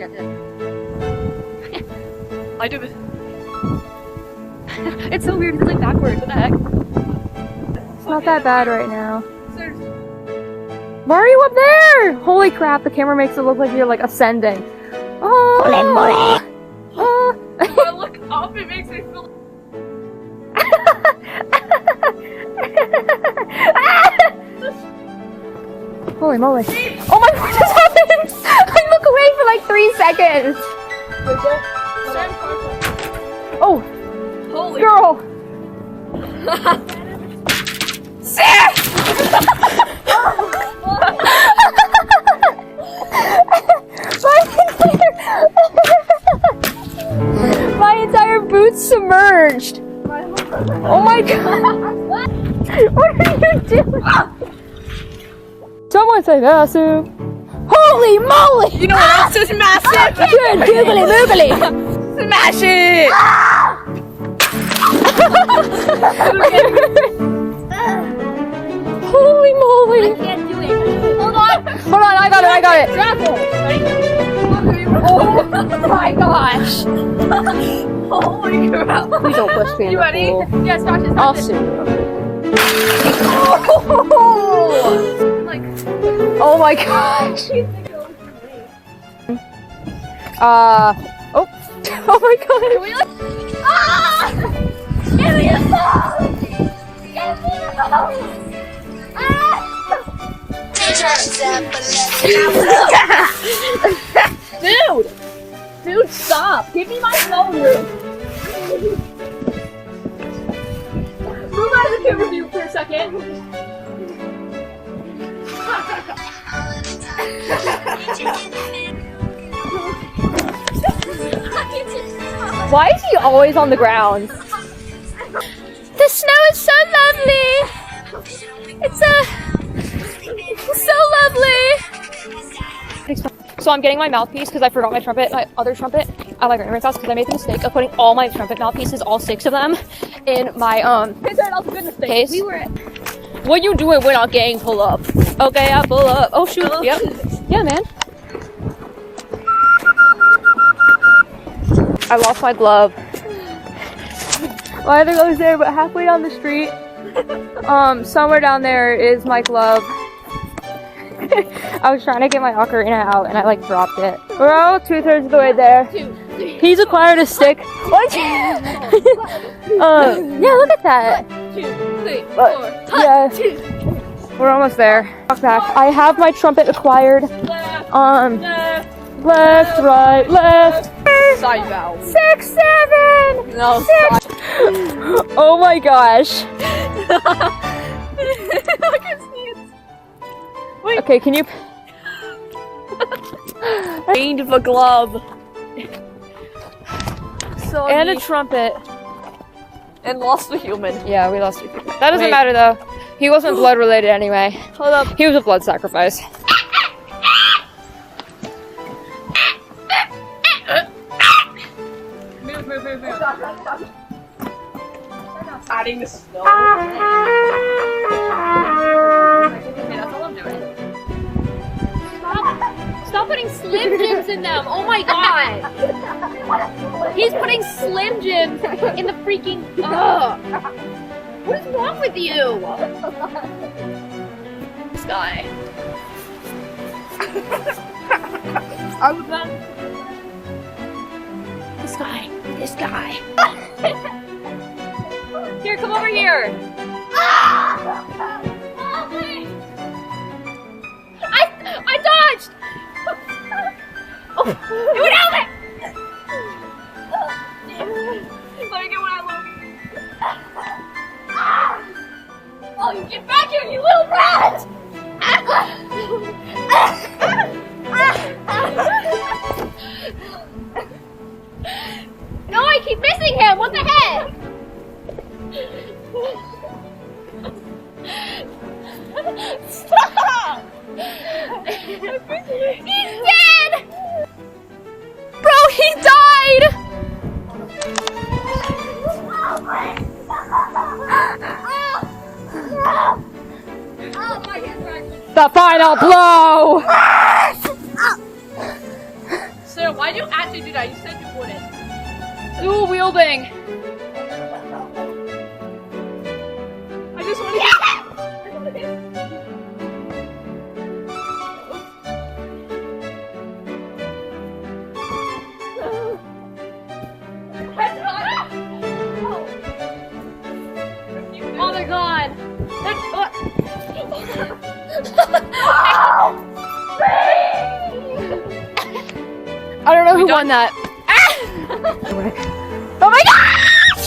I do it. It's so weird. It's like backwards. What the heck? It's not that bad right now. Why are you up there? Holy crap! The camera makes it look like you're like ascending. Oh. When I look up, it makes me feel. Holy moly! Oh my! What just happened? I look away for like 3 seconds. Oh, Holy girl! My entire boot's submerged. Oh my god! What are you doing? Someone say massive. Holy moly! You know what else is massive? Good googly moogly. Smash it! Holy moly! I can't do it. Hold on. Hold on, I got it. Travel. Oh my gosh! Holy crap! Please don't push me in You the ready? pool. Yes, watch this. I'll sue you. Like, Oh my gosh. Oh. Oh my god. can we like? Ah! Give me a phone. Give me a phone. Dude, stop! Give me my phone. Move out of the camera view for a second. Why is he always on the ground? The snow is so lovely. It's so lovely. So I'm getting my mouthpiece because I forgot my trumpet, my other trumpet, at my grandma's house because I made the mistake of putting all my trumpet mouthpieces, all 6 of them, in my case. We were at What you doing when our gang pull up? Okay, I pull up. Oh shoot. Yep. Yeah, man. I lost my glove. Well, I think I was there, but halfway down the street, somewhere down there is my glove. I was trying to get my ocarina out and I like dropped it. We're all 2/3 of the way there. He's acquired a stick. What? Yeah, look at that. 2, 3, 4. Yeah, we're almost there. Walk back. I have my trumpet acquired. Left, right, left. Side valve. 6, 7. No, 6. Oh my gosh. I can see it. Wait. Okay, can you? Gained of a glove. Sorry. And a trumpet. And lost a human. Yeah, we lost. That doesn't Wait. matter though. He wasn't blood related anyway. Hold up. He was a blood sacrifice. Move. Adding the snow. That's all I'm doing. Stop putting Slim Jims in them. Oh my god. He's putting Slim Jims in the freaking. Ugh. What is wrong with you? This guy. I was not. This guy. Here, come over here. I dodged. Oh, it went out of it. Let me get what I love. Oh, you get back here, you little rat! No, I keep missing him. What the heck? Stop! He's dead! Bro, he died! Oh my God! The final blow! Sir, Yeah, why'd you actually do that? You said you wouldn't. Dual wielding. I just want to Oh, they're gone. I don't know who won that. Oh my gosh! Oh my gosh!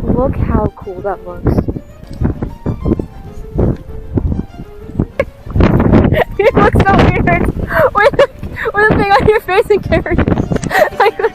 Look how cool that looks. It looks so weird with the thing on your face and carry like this.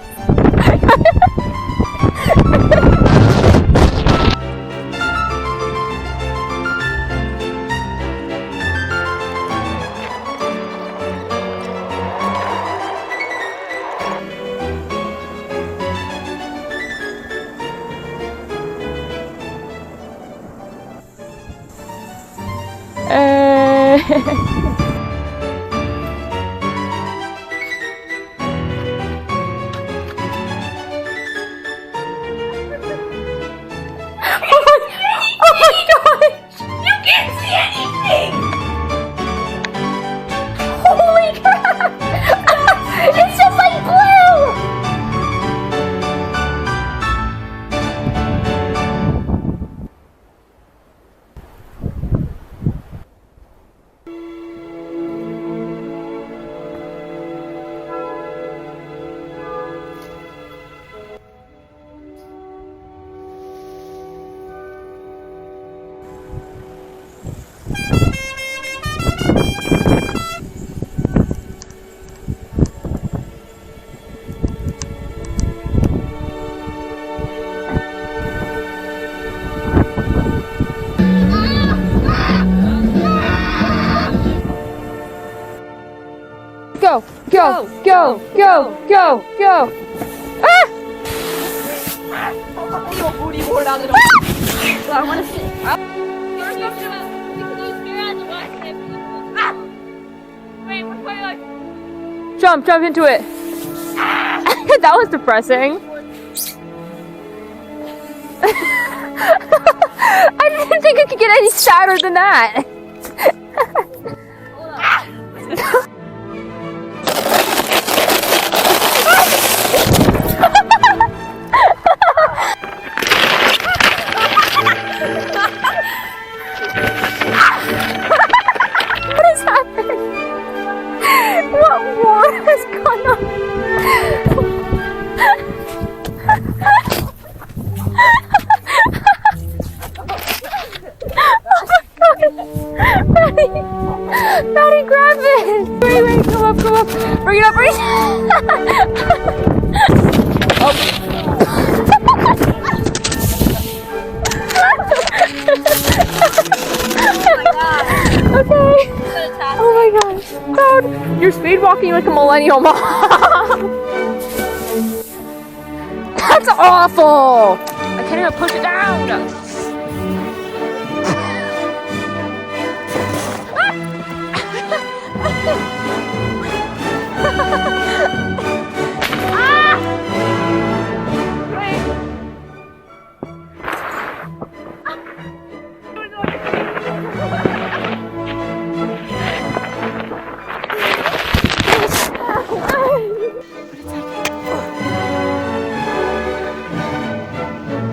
Go, go, go, go, go, go. Ah! your booty hole down the door. I want to see. Jump into it. That was depressing. I didn't think it could get any sadder than that. What has happened? What war has gone on? Maddie, grab it! Wait, come up. Bring it up, Okay. Oh my gosh. Cloud, you're speed walking like a millennial mom. That's awful! I can't even push it down!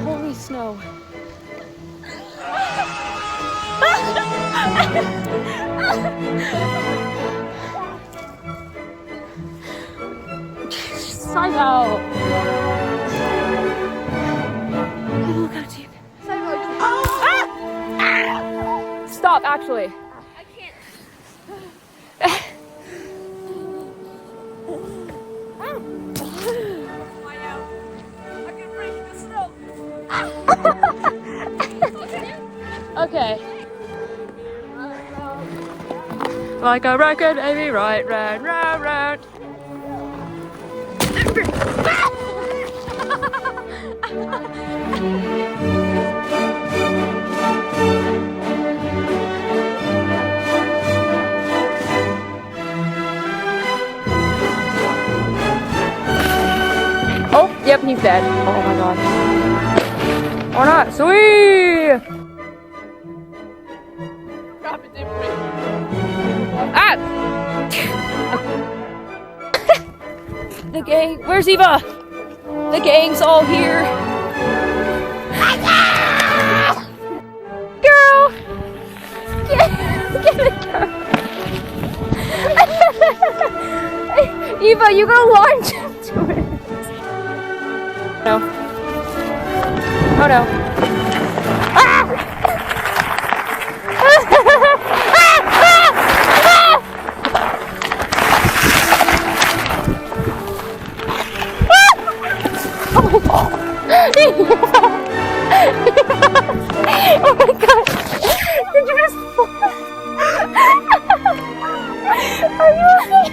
Holy snow. Side out. Look how deep. Stop, actually. I can't. Okay. Like a record, baby, right, round, round, round. dead. Oh my god. Or not. Sweet! Drop it, delivery. Ah! The gang. Where's Eva? The gang's all here. Girl! Get it, girl. Eva, you gotta launch into it. No. Oh no. Ah! Oh my god! Did you just fall? Are you okay?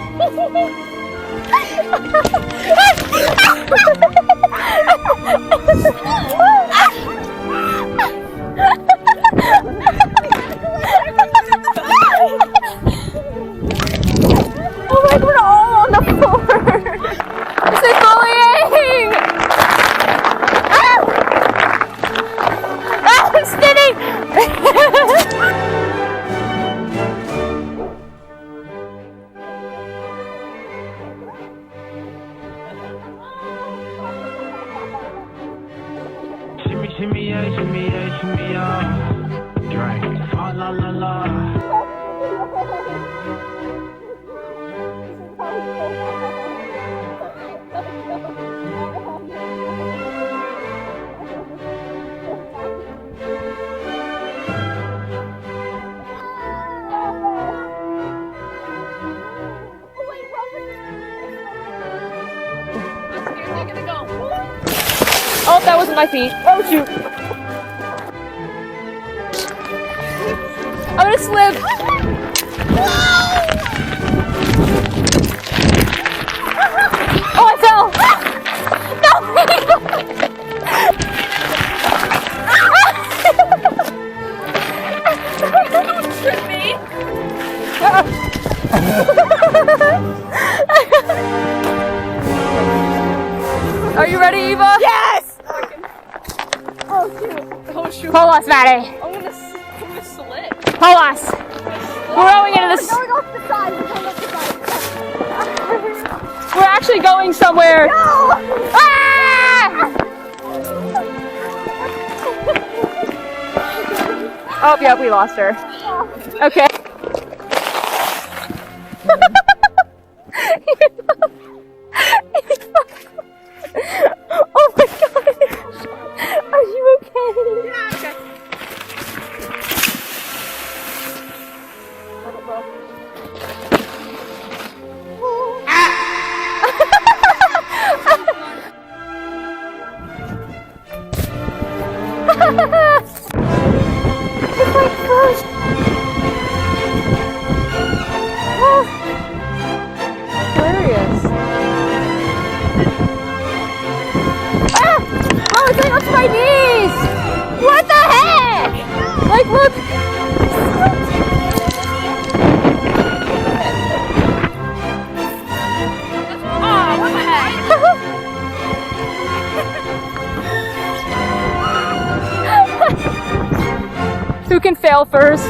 Oh my god, we're all on the floor! This is bullying! I'm spinning! Shimmy, shimmy, yeah, shimmy, yeah, shimmy, yeah. Drink. Ah, la, la, la. You're gonna go. Oh, that wasn't my feet. Oh shoot. I'm gonna slip. Oh, I fell. No. Trip me. Are you ready, Eva? Yes! Oh shoot. Pull us, Maddie. I'm gonna slip. Pull us. We're going into this. Going off the side. We're going off the side. We're actually going somewhere. No! Ah! Oh, yeah, we lost her. Okay. Oh my god. Are you okay? Yeah, okay. It's like first. Oh. Hilarious. Ah! Oh, it's like up to my knees! What the heck? Like, look. Oh, what the heck? Who can fail first?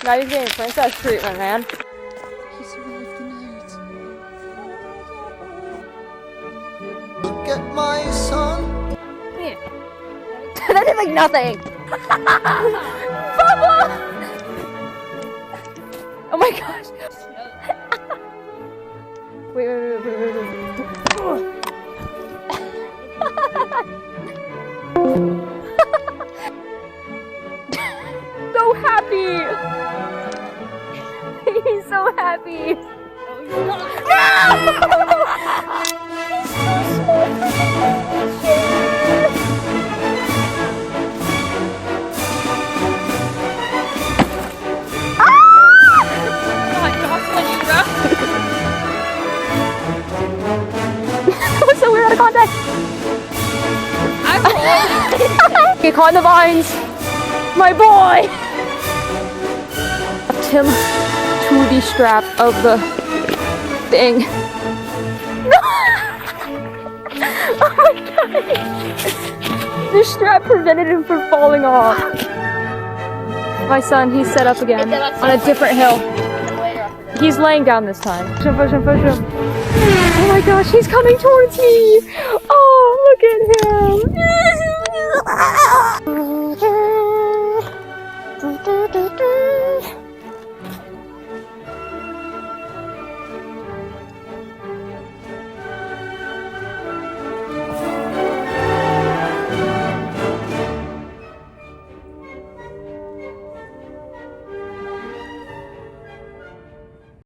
Now you're getting princess treatment, man. He survived the night. Look at my son. That did like nothing. Papa! Oh my gosh. Wait. So happy. He's so happy. So we're out of contact. Okay, caught in the vines. My boy! Him to the strap of the thing. Oh my god! The strap prevented him from falling off. My son, he's set up again on a different hill. He's laying down this time. Push him, push him, push him. Oh my gosh, he's coming towards me! Oh, look at him!